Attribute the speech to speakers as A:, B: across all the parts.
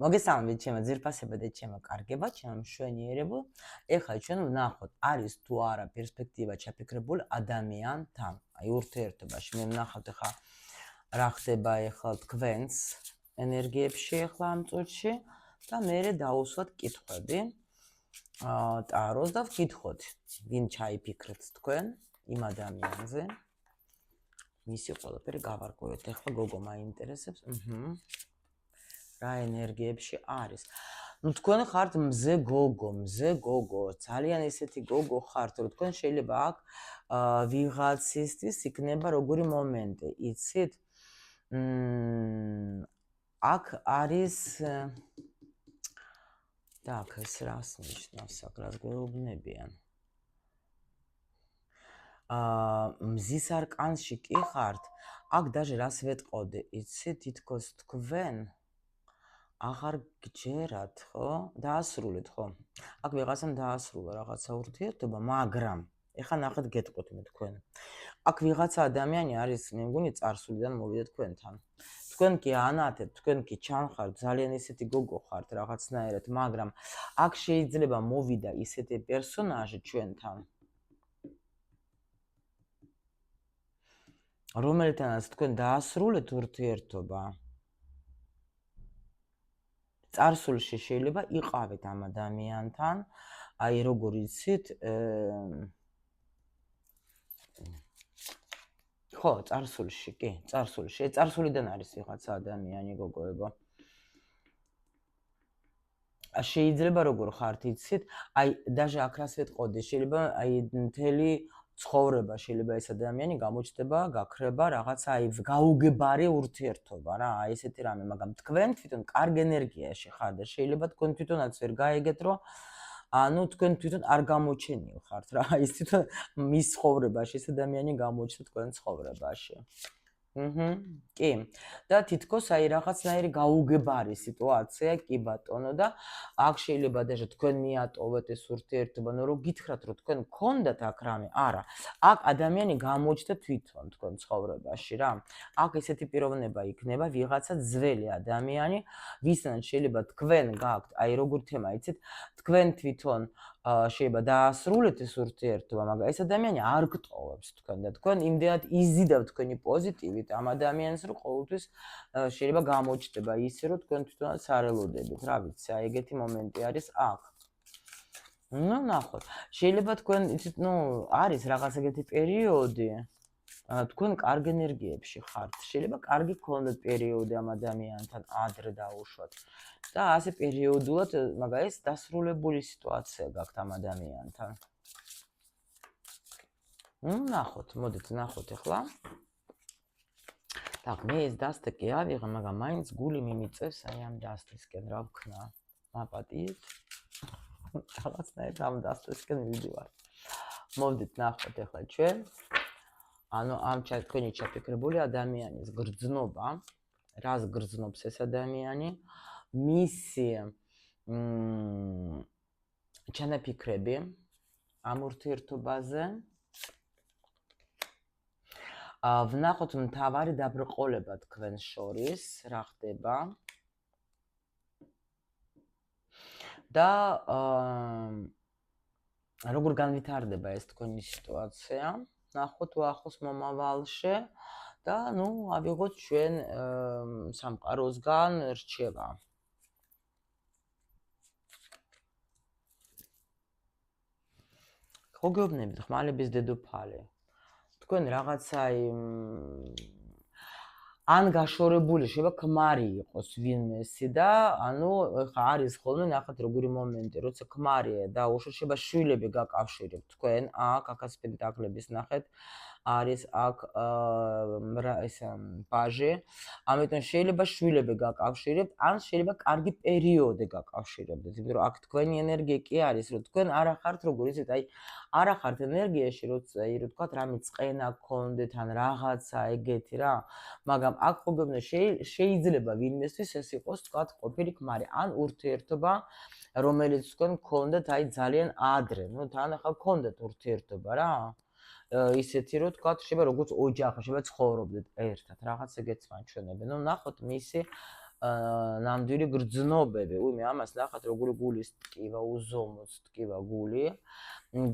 A: მოგესალმებით ჩემო ძირფასებო და ჩემო კარგებო, ჩემო მშვენიერებო. ეხლა ჩვენ ვნახოთ, არის თუ არა პერსპექტივა ჩაფიქრებული ადამიანთან. აი ურთიერთობაში მე ვნახავთ ახლა რა ხდება ახლა თქვენს ენერგიებში ახლა ამ წუთში და მე დავუსვათ კითხვები. ტაროს და ვკითხოთ, ვინ ჩაიფიქრეთ თქვენ იმ ადამიანზე. მისი ყველაფერი გავარკვევთ. ახლა გოგო მაინტერესებს. რა ენერგიებში არის. ნუ თქვენ ხართ მზე გოგო, ძალიან ესეთი გოგო ხართ, რომ თქვენ შეიძლება აქ ვიღაცისთვის იქნება როგორი მომენტი, იცით? აქ არის და აქ ეს რას ნიშნავს, აქ რას გვეუბნებიან? მზის არკანში კი ხართ, აქ даже რას ვეტყოდი, იცით, თითქოს თქვენ აღარ გჯერათ, ხო? დაასრულეთ, ხო? აქ ვიღაცამ დაასრულა რაღაცა ურთიერთობა, მაგრამ ეხლა ნახეთ გეტყვით მე თქვენ. აქ ვიღაცა ადამიანი არის, მე მგონი წარსულიდან მოვიდა თქვენთან. თქვენ კი ანათებთ, თქვენ კი ჩანხართ, ძალიან ისეთი გოგო ხართ რაღაცნაირად, მაგრამ აქ შეიძლება მოვიდა ისეთი პერსონაჟი ჩვენთან, რომელთანაც თქვენ დაასრულეთ ურთიერთობა. წარსულში შეიძლება იყავით ამ ადამიანთან, აი როგორ იცით, ხო, წარსულში, კი, წარსულში, წარსულიდან არის ვიღაცა ადამიანი გოგოებო. შეიძლება როგორ ხართ, იცით, აი даже აქ რას ვეტყოდი, შეიძლება აი მთელი ცხოვრება შეიძლება ეს ადამიანი გამოჩნდება, გაქრება რაღაცა აი გაუგებარი ურთიერთობა რა, აი ესეთი რამე, მაგრამ თქვენ თვითონ კარგ ენერგიაში ხართ და შეიძლება თქვენ თვითონაც ვერ გაიგეთ, რომ ანუ თქვენ თვითონ არ გამოჩენილ ხართ რა, ის თვითონ მის ცხოვრებაში ეს ადამიანი გამოჩნდა თქვენ ცხოვრებაში. კი. და თითქოს აი რაღაცნაირი გაუგებარი სიტუაცია, კი ბატონო და აქ შეიძლება даже თქვენ მიატოვეთ ეს ურთიერთობა, ნუ რომ გითხრათ რომ თქვენ გქონდათ აქ რამე, არა. აქ ადამიანი გამოჩნდა თვითონ თქვენ ცხოვრებაში რა. აქ ესეთი პიროვნება იქნება ვიღაცა ძველი ადამიანი, ვისთან შეიძლება თქვენ გაქვთ, აი როგორ თემა იცით, თქვენ თვითონ შეიძლება დაასრულეთ ეს ურთიერთობა, მაგრამ ეს ადამიანი არ გტოვებს თქვენ და თქვენ იმდენად იზიდავთ თქვენი პოზიტივით ამ ადამიანს, რომ ყოველთვის შეიძლება გამოჩნდება ისე, რომ თქვენ თვითონაც არ ელოდებით, რა ვიცი, აი ეგეთი მომენტი არის აქ. ნუ ნახოთ, შეიძლება თქვენ იცით, ნუ არის რაღაც ეგეთი პერიოდი, თქვენ კარგ ენერგიებში ხართ, შეიძლება კარგი გქონდეთ პერიოდი ამ ადამიანთან ადრე დაუშვათ. და ასე პერიოდულად, მაგრამ ეს დასრულებული სიტუაცია გაქვთ ამ ადამიანთან. ნახოთ, მოდით ნახოთ ახლა. так, მე ეს დასტე კი ავიღე, მაგრამ მაინც გული მიმიწევს აი ამ დასტისკენ, რა ვქნა. მაპატიეთ. რაღაცნაირად ამ დასტისკენ ვიდივარ. მოდით ნახოთ ახლა ჩვენ. ანუ ამ თქვენი ჩაფიქრებული ადამიანის გრძნობა, რას გრძნობს ეს ადამიანი? მისი ჩანაფიქრები ამ ურთიერთობაზე. ვნახოთ მთავარი დაბრყოლება თქვენ შორის, რა ხდება. და როგორ განვითარდება ეს თქვენი სიტუაცია? ნახოთ უახლოს მომავალში და ნუ ავიღოთ ჩვენ სამყაროსგან რჩევა. ხო გეუბნებით, ხმალების დედოფალი. თქვენ რაღაცა ან გაშორებული შეიძლება ქმარი იყოს ვინმესი და ანუ ხა არის ხოლმე ნახეთ როგორი მომენტი, როცა ქმარია და უშუალოდ შეიძლება შვილები გაკავშირებთ თქვენ, აქ სპექტაკლების ნახეთ, არის აქ ეს ბაჟი, ამიტომ შეიძლება შვილები გაკავშირებთ, ან შეიძლება კარგი პერიოდი გაკავშირებდეთ, იმიტომ რომ აქ თქვენი ენერგია კი არის, რომ თქვენ არა ხართ როგორ იცით, აი არა ხართ ენერგიაში, როცა აი რო თქვა რამე წყენა გქონდეთ ან რაღაცა ეგეთი რა, მაგრამ აქ ხობებნა შეიძლება ვინმესთვის ეს იყოს თქვა ყოფილი ქმარი ან ურთიერთობა, რომელიც თქვენ გქონდათ აი ძალიან ადრე, ნუ თან ახლა გქონდათ ურთიერთობა რა. ისეთი რომ თქვა შეიძლება როგორც ოჯახი, შეიძლება ცხოვრობდეთ ერთად, რაღაც ეგეც მაჩვენებენ. ნუ ნახოთ მისი ნამდვილი გრძნობები. უიმე ამას ნახეთ როგორი გულის ტკივა, უზომოდ ტკივა გული.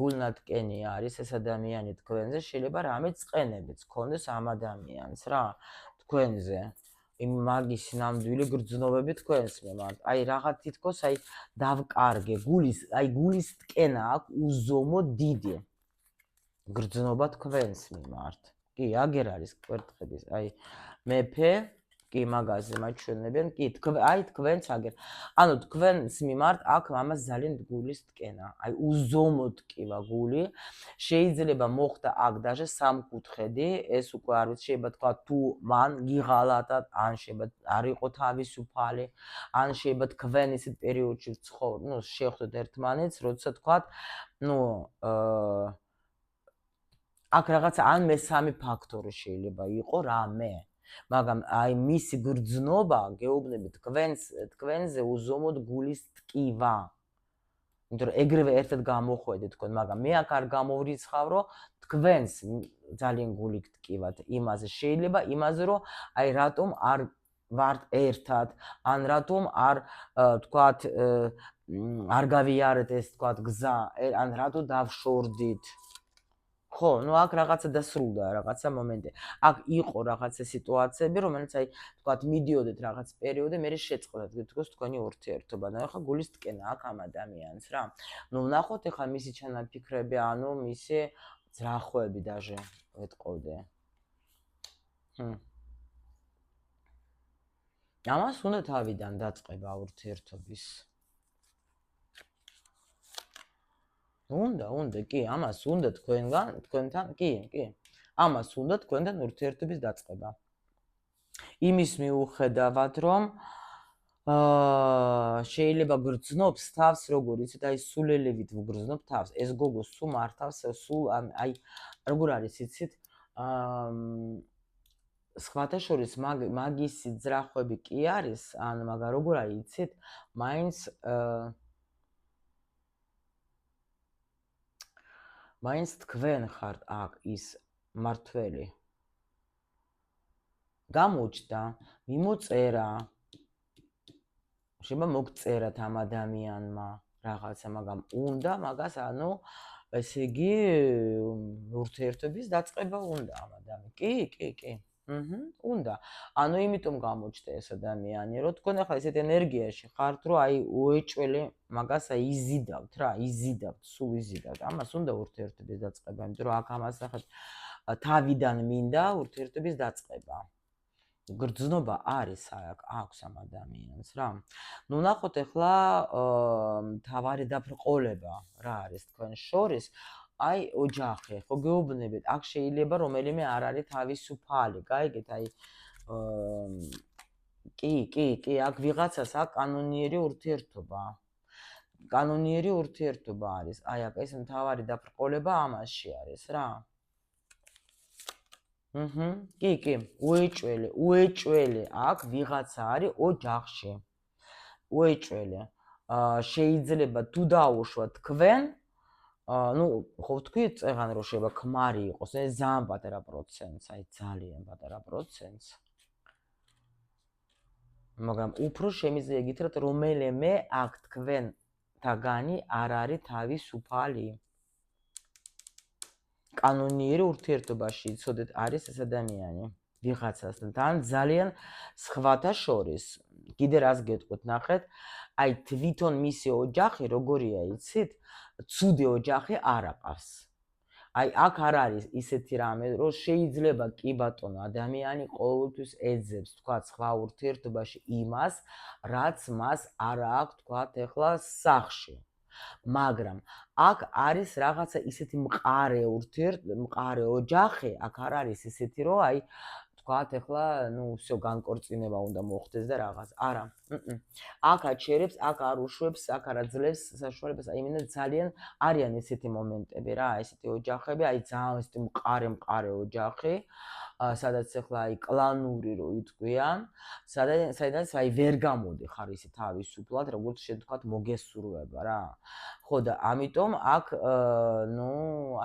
A: გულნატკენი არის ეს ადამიანი თქვენზე, შეიძლება რამე წყენებიც გქონდეს ამ ადამიანს რა თქვენზე. იმ მაგის ნამდვილი გრძნობები თქვენს მიმართ. აი რაღაც თითქოს აი დავკარგე გულის ტკენა აქვს უზომო დიდი გრძნობა თქვენს მიმართ. კი, აგერ არის კვერთხების, აი მეფე, კი მაგაზე მაჩვენებენ, კი თქვენც აგერ. ანუ თქვენს მიმართ აქვს ამას ძალიან გულის ტკენა, აი უზომო ტკივა გული. შეიძლება მოხდა აქ დაჟე სამკუთხედი, ეს უკვე არ ვიცი, შეიძლება თქვა თუ მან გიღალატა, ან შეიძლება არ იყო თავისუფალი, ან შეიძლება თქვენ ისეთ პერიოდში შეხვდეთ ერთმანეთს, როცა თქვა, აქ რაღაცა ან მესამე ფაქტორი შეიძლება იყო რამე, მაგრამ აი მისი გრძნობა გეუბნები თქვენზე უზომოდ გულის ტკივა. იმიტომ რომ ეგრევე ერთად გამოხვედით თქვენ, მაგრამ მე აქ არ გამოვრიცხავ, თქვენს ძალიან გული ტკივათ იმაზე. შეიძლება იმაზე, რომ აი რატომ არ ვართ ერთად, ან რატომ არ თქვათ არ გავიარეთ ეს თქვათ გზა, ან რატო დავშორდით. ხო, აქ რაღაცა დასრულდა, რაღაცა მომენტი. აქ იყო რაღაცა სიტუაციები, რომელიც აი თქვათ მიდიოდეთ რაღაც პერიოდი, მე შეწყდათ თქოს თქვენი ურთიერთობა. ახლა გულის ტკენა აქ ამ ადამიანს რა. ვნახოთ ახლა მისი ჩანაფიქრები, ანუ მისი ძრახვები დაჟე ვეთყოვდე. ამას უნდა თავიდან დაწყება ურთიერთობის. უნდა, კი, ამას უნდა თქვენთან, კი. ამას უნდა თქვენთან ურთიერთობის დაწყება. იმის მიუხედავად, რომ შეიძლება გრძნობს თავს, როგორ იცით, აი სულელევით ვგრძნობ თავს. ეს გოგო სულ მართავს, სულ აი როგორ არის იცით, სხვათა შორის მაგისი ძრახვები კი არის, ან მაგრამ როგორ არის იცით, მაინც თქვენ ხართ აქ ის მართველი. გამოჩნდა, მიმოწერა. შეიძლება მოგწერათ ამ ადამიანმა რაღაცა, მაგრამ უნდა მაგას, ანუ ესე იგი ურთიერთობის დაწყება უნდა ამ ადამიანს. კი. უნდა. ანუ იმიტომ გამოჩნდა ეს ადამიანი, რომ თქვენ ახლა ესეთ ენერგიაში ხართ, რომ აი უეჭველი მაგას აი იზიდავთ რა, სულ იზიდავთ. ამას უნდა ურთიერთობის დაწყება, იმიტომ რომ აქ ამას ახლა თავიდან მინდა ურთიერთობის დაწყება. გრძნობა არის აქვს ამ ადამიანს რა. ნახოთ ახლა თავარი დაბრყოლება რა არის თქვენ შორის. აი ოჯახი, ხო გეუბნებით, აქ შეიძლება რომელიმე არ არის თავისუფალი, გაიგეთ, აი კი, აქ ვიღაცას აქ კანონიერი ურთიერთობა. კანონიერი ურთიერთობა არის. აი აქ ეს თავარი დაბრყოლება ამაში არის რა. კი, უეჭველი აქ ვიღაცა არის ოჯახში. უეჭველი. შეიძლება თუ დაუშვათ თქვენ, ხო ვთქვით წეღან რომ შეიძლება ქმარი იყოს, ეს ძალიან პატარა პროცენტს, აი ძალიან პატარა პროცენტს. მაგრამ უფრო შემიძლია გითხრათ, რომელიმე აქ თქვენთაგანი არ არის თავისუფალი. კანონიერი ურთიერთობაში იცოდეთ არის ეს ადამიანი ვიღაცასთან, ძალიან სხვათა შორის. კიდე რას გეტყვით, ნახეთ, აი თვითონ მისი ოჯახი როგორია იცით, ცუდი ოჯახი არ აყავს. აი აქ არ არის ისეთი რამე, რომ შეიძლება კი ბატონო ადამიანი ყოველთვის ეძებს, თქვა სხვა ურთიერთობაში იმას, რაც მას არ აქვს, თქვა ახლა სახში. მაგრამ აქ არის რაღაცა ისეთი მყარე ოჯახი, აქ არ არის ისეთი, რომ აი თქვათ ახლა, всё განკორწინება უნდა მოხდეს და რაღაც. არა. აქ აჩერებს, აქ არ უშვებს, აქ არ აძლევს საშუალებას, აი იმენა ძალიან არიან ესეთი მომენტები რა, ესეთი ოჯახები, აი ძალიან ესეთი მყარე ოჯახი. სადაც ახლა აი კლანური რო იტყვიან, სადაც აი ვერ გამოდიხარ ისე თავისუფლად, როგორც შევთქვათ, მოგესურვება რა. ხო და ამიტომ აქ ნუ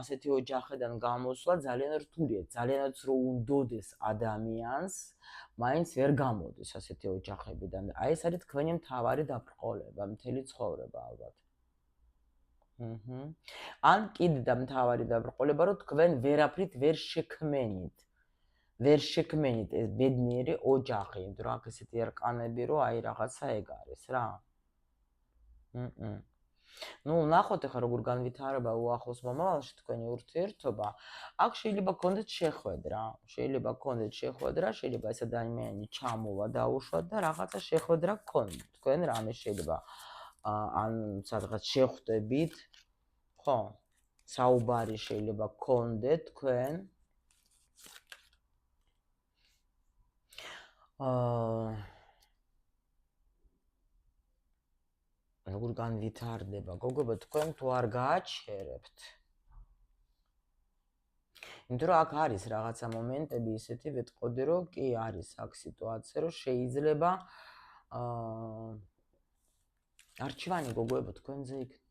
A: ასეთი ოჯახიდან გამოსვლა ძალიან რთულია, ძალიანაც რო უნდოდეს ადამიანს, მაინც ვერ გამოდის ასეთი ოჯახებიდან. აი ეს არის თქვენი მთავარი დაბრკოლება, მთელი ცხოვრება ალბათ. ან კიდე და მთავარი დაბრკოლება, რომ თქვენ ვერაფრით ვერ შექმენით. ვერ შექმენით ეს ბედნიერი ოჯახი, იმიტომ რომ აქ ესეთი ერკანები, რომ აი რაღაცა ეგ არის რა. ნუ ნახოთ ახლა როგორ განვითარება უახლოს მომავალში თქვენი ურთიერთობა. აქ შეიძლება გქონდეთ შეხვედრა, შეიძლება ეს ადამიანი ჩამოვა დაუშვათ და რაღაცა შეხვედრა გქონდეთ. თქვენ რამე შეიძლება ან სადღაც შეხვდებით, ხო? საუბარი შეიძლება გქონდეთ თქვენ. როგორ განვითარდება, გოგოებო, თქვენ თუ არ გააჩერებთ. იმიტომ რომ აქ არის რაღაცა მომენტები ისეთი, ვეტყოდი რომ კი არის აქ სიტუაცია, რომ შეიძლება არჩევანი გოგოებო თქვენზე იქნება.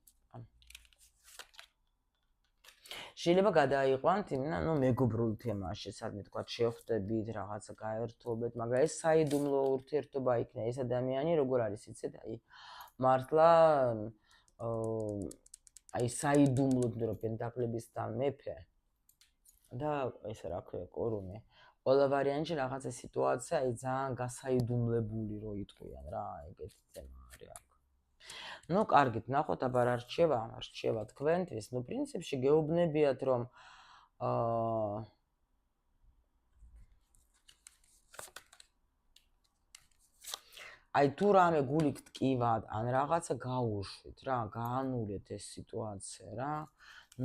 A: შეიძლება გადაიყვანთ იმენა, ნუ მეგობრულ თემაში, სადმე თქვა შეხვდებით, რაღაცა გაერთობეთ, მაგრამ ეს საიდუმლო ურთიერთობა იქნება. ეს ადამიანი როგორ არის, იცით, აი მართლა აი საიდუმლოდ, რომ პენტაკლებისთან მეფე და ეს რა ქვია, კორუნე. ყველა ვარიანტში რაღაცა სიტუაცია აი ძალიან გასაიდუმლებული რო იტყვიან რა, ეგეთი თემა არის აქ. ნუ კარგით, ნახოთ აბა რა რჩება თქვენთვის. ნუ პრინციპში გეუბნებიათ რომ აი თუ რამე გულით ტკივად ან რაღაცა გაუშვით რა, გაანურეთ ეს სიტუაცია რა.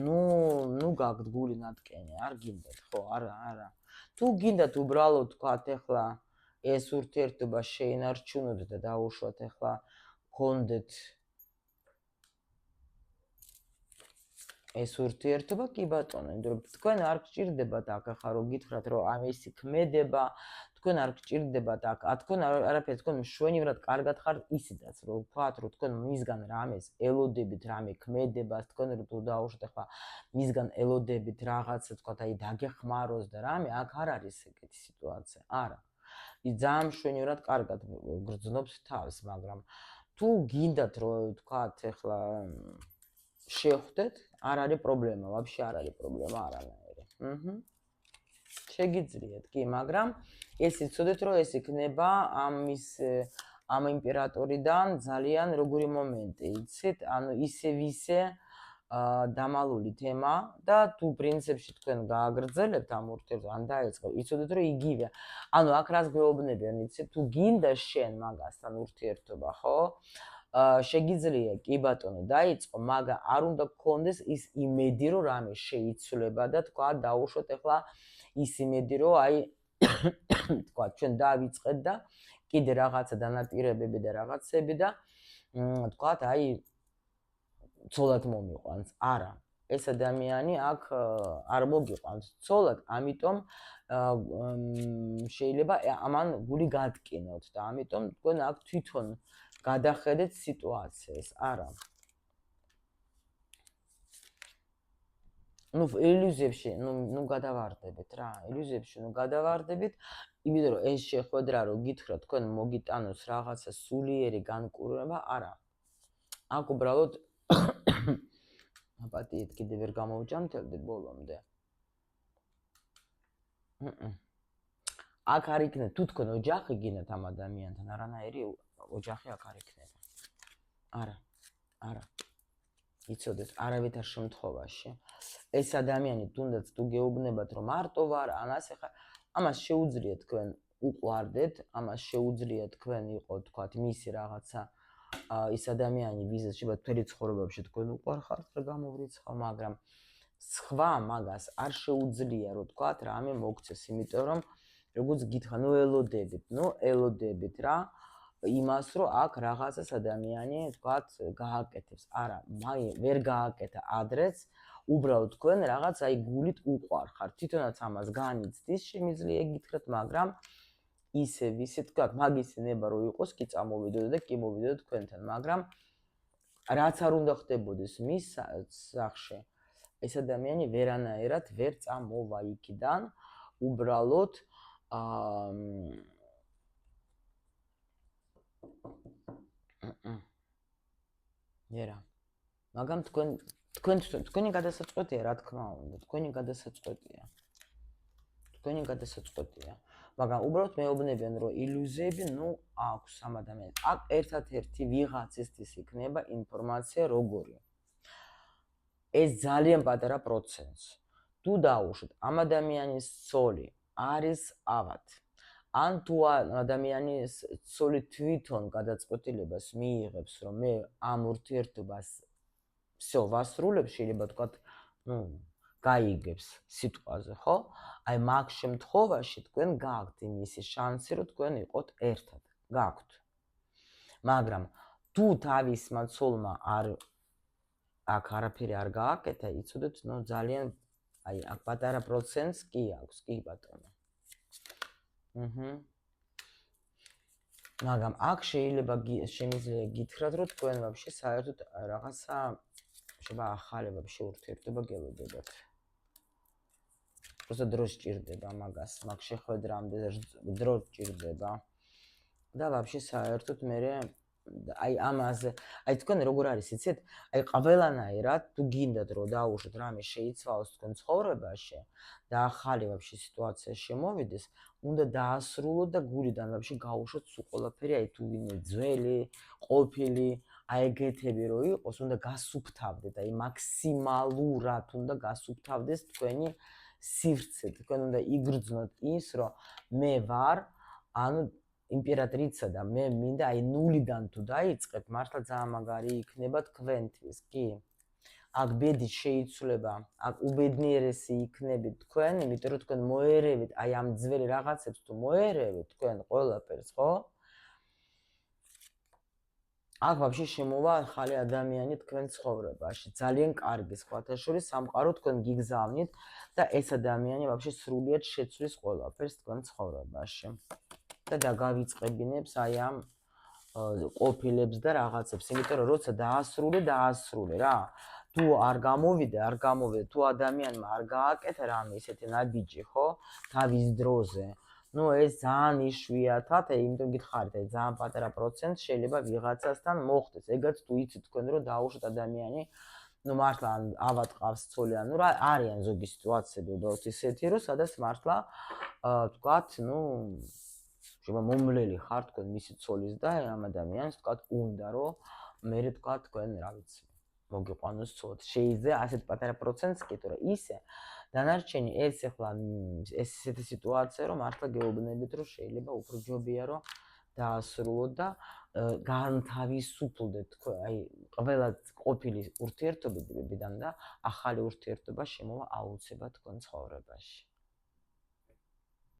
A: ნუ გაგთ გული ნატკენი, არ გინდათ, ხო, არა. თუ გინდათ უბრალოდ თქვათ ახლა ეს ურთიერთობა შეინარჩუნოთ და დაუშვათ ახლა გქონდეთ ეს ურთიერთობა, კი ბატონო, იმიტომ რომ თქვენ არ გჭირდებათ აქ ახლა რომ გითხრათ რომ ამ ისი ქმედება, თქვენ არ გჭირდებათ აქ, თქვენ არაფერი, თქვენ მშვენივრად კარგად ხართ ისედაც, რომ ვთქვათ, რომ თქვენ მისგან რამეს ელოდებით, რამე ქმედებას, თქვენ რო დაუშვათ ახლა მისგან ელოდებით რაღაცა, ვთქვათ, აი დაგეხმაროს და რამე, აქ არ არის ეგეთი სიტუაცია, არა. ძალიან მშვენივრად კარგად გრძნობს თავს, მაგრამ თუ გინდათ რომ ვთქვათ ახლა შეხვდეთ, არ არის პრობლემა, ვაფშე არ არის პრობლემა არანაირი. შეგიძლიათ, კი, მაგრამ ეს იცოდეთ, რომ ეს იქნება ამ იმპერატორიდან ძალიან როგორი მომენტი, იცით? ანუ ისე დამალული თემა და თუ პრინციპში თქვენ გააგრძელებთ ამ ურთიერთობას, ან დაიწყო, იცოდეთ, რომ იგივეა. ანუ აქ რას გვეუბნებიან, იცით? თუ გინდა შენ მაგასთან ურთიერთობა, ხო? შეგიძლია, კი ბატონო, დაიწყო, მაგრამ არ უნდა გქონდეს ის იმედი, რომ რამე შეიცვლება და თქვა დაუშვოთ ახლა ის იმედი, რომ აი თქვა ჩვენ დავიწყეთ და კიდე რაღაცა დანაპირებები და რაღაცები და თქვა აი ცოლად მომიყვანს. არა, ეს ადამიანი აქ არ მოგიყვანს ცოლად, ამიტომ შეიძლება ამან გული გადკინოთ და ამიტომ თქვენ აქ თვითონ გადახედეთ სიტუაციას, არა. ნუ ილუზიებში, ნუ გადავარდებით რა, იმიტომ რომ ეს შეხვედრა რო გითხრათ, თქვენ მოგიტანოს რაღაცა სულიერი განკურნება, არა. აქ უბრალოდ აპატიით კიდე ვერ გამოვჯანმრთელდი ბოლომდე. აქ არ იქნება, თუ თქვენ ოჯახი გინდათ ამ ადამიანთან, არანაირი ოჯახი აქ არ იქნება. არა. იცოდეთ, არავითარ შემთხვევაში. ეს ადამიანი თუნდაც თუ გეუბნებათ, რომ მარტო ვარ, ან ასე ხარ, ამას შეუძლიათ თქვენ უყვარდეთ, ამას შეუძლიათ თქვენ იყო, თქვათ, მისი რაღაცა ის ადამიანი, ვიზაც შეიძლება მთელი ცხოვრებაში თქვენ უყვარხართ, რა გამოვრიცხავ, მაგრამ სხვა მაგას არ შეუძლია, რომ თქვათ, რამე მოგცეს, იმიტომ რომ როგორც გითხრა, ელოდებით რა. იმას, რომ აქ რაღაცას ადამიანი, თქვათ, გააკეთებს. არა, ვერ გააკეთა ადრეც, უბრალოდ თქვენ რაღაც აი გულით უყვარხართ, თვითონაც ამას განიცდის, შემიძლია გითხრათ, მაგრამ ისე ვისით თქვა, მაგისი ნება რო იყოს, კი წამოვიდოდეთ და კი მოვიდოდეთ თქვენთან, მაგრამ რაც არ უნდა ხდებოდეს მის სახში, ეს ადამიანი ვერანაირად ვერ წამოვა იქიდან, უბრალოდ ერა მაგრამ თქვენი გადასაწყვეტია, რა თქმა უნდა, თქვენი გადასაწყვეტია. მაგრამ უბრალოდ მეუბნებიან, რომ ილუზიები, აქვს ამ ადამიანს. აქ ერთადერთი ვიღაცისთვის იქნება ინფორმაცია როგორი. ეს ძალიან პატარა პროცენტს. თუ დაუშვით, ამ ადამიანის ცოლი არის ავად. ან თუ ადამიანის ცოლი თვითონ გადაწყვეტილებას მიიღებს, რომ მე ამ ურთიერთობას всё ვასრულებ, შეიძლება თქვა, გაიგებს სიტყვაზე, ხო? აი მაგ შემთხვევაში თქვენ გაქვთ იმისი შანსი, რომ თქვენ იყოთ ერთად. გაქვთ. მაგრამ თუ თავისმა ცოლმა აქ არაფერი არ გააკეთა, იცოდეთ, ძალიან აი აქ პატარა პროცენტს კი აქვს, კი ბატონო. მაგრამ აქ შემიძლია გითხრათ, რომ თქვენ ვაფშე საერთოდ რაღაცა შეიძლება ახალი ვაფშე ურთიერთობა გელოდებათ. просто დრო სჭირდება მაგას, მაგ შეხვედრამდე დრო სჭირდება. და ვაფშე საერთოდ მე აი ამაზე, აი თქვენ როგორ არის, იცით? აი ყველანაირად თუ გინდათ რომ დაუშვათ რამე შეიცვალოს თქვენ ცხოვრებაში და ახალი ვაფშე სიტუაცია შემოვიდეს, უნდა დაასრულოთ და გულიდან ვაფშე გაუშვოთ სულ ყველაფერი, აი თუ ვინმე ძველი, ყოფილი, აი ეგეთები რო იყოს, უნდა გასუფთავდეთ, აი მაქსიმალურად უნდა გასუფთავდეს თქვენი სივრცე, თქვენ უნდა იგრძნოთ ის, რომ მე ვარ, ანუ იმპერატრიცა და მე მინდა აი ნულიდან თუ დაიწყებ, მართლა ძალიან მაგარი იქნება თქვენთვის, კი. აქ ბედი შეიცვლება, აქ უბედნიერესი იქნებით თქვენ, იმიტომ რომ თქვენ მოერევით, აი ამ ძველი რაღაცებს თუ მოერევით თქვენ ყველაფერს, ხო? აქ ვაფშე შემოვა ახალი ადამიანი თქვენ ცხოვრებაში, ძალიან კარგი სხვათა შორის სამყარო თქვენ გიგზავნით და ეს ადამიანი ვაფშე სრულიად შეცვლის ყველაფერს თქვენ ცხოვრებაში. და დაგავიწყებინებს აი ამ ყოფილებს და რაღაცებს, იმიტომ რომ როცა დაასრულე რა. თუ არ გამოვიდე, თუ ადამიანმა არ გააკეთა რამე ისეთი ნაბიჯი, ხო? თავის დროზე. ეს ძალიან იშვიათად, იმიტომ გითხარით, აი ძალიან პატარა პროცენტს შეიძლება ვიღაცასთან მოხდეს. ეგაც თუ იცით თქვენ რომ დაუშვათ ადამიანი, მართლა ავად ყავს ცოლი, ანუ რა არიან ზოგი სიტუაციები უბრალოდ ისეთი, რომ სადაც მართლა თქვათ, შეიძლება მომლელი ხარ თქვენ მისი ცოლის და ამ ადამიანს თქვათ უნდა რომ მე თქვათ თქვენ რა ვიცი მოგიყვანოს ცოლად. შეიძლება ასეთ პატარა პროცენტს კი, თორე ისე დანარჩენი ეს ახლა ესეთი სიტუაცია რომ მართლა გეუბნებით რომ შეიძლება უფრო ჯობია რომ დაასრულოთ და განთავისუფლდეთ თქვენ აი ყველა ყოფილი ურთიერთობებიდან და ახალი ურთიერთობა შემოვა აუცილებლად თქვენ ცხოვრებაში.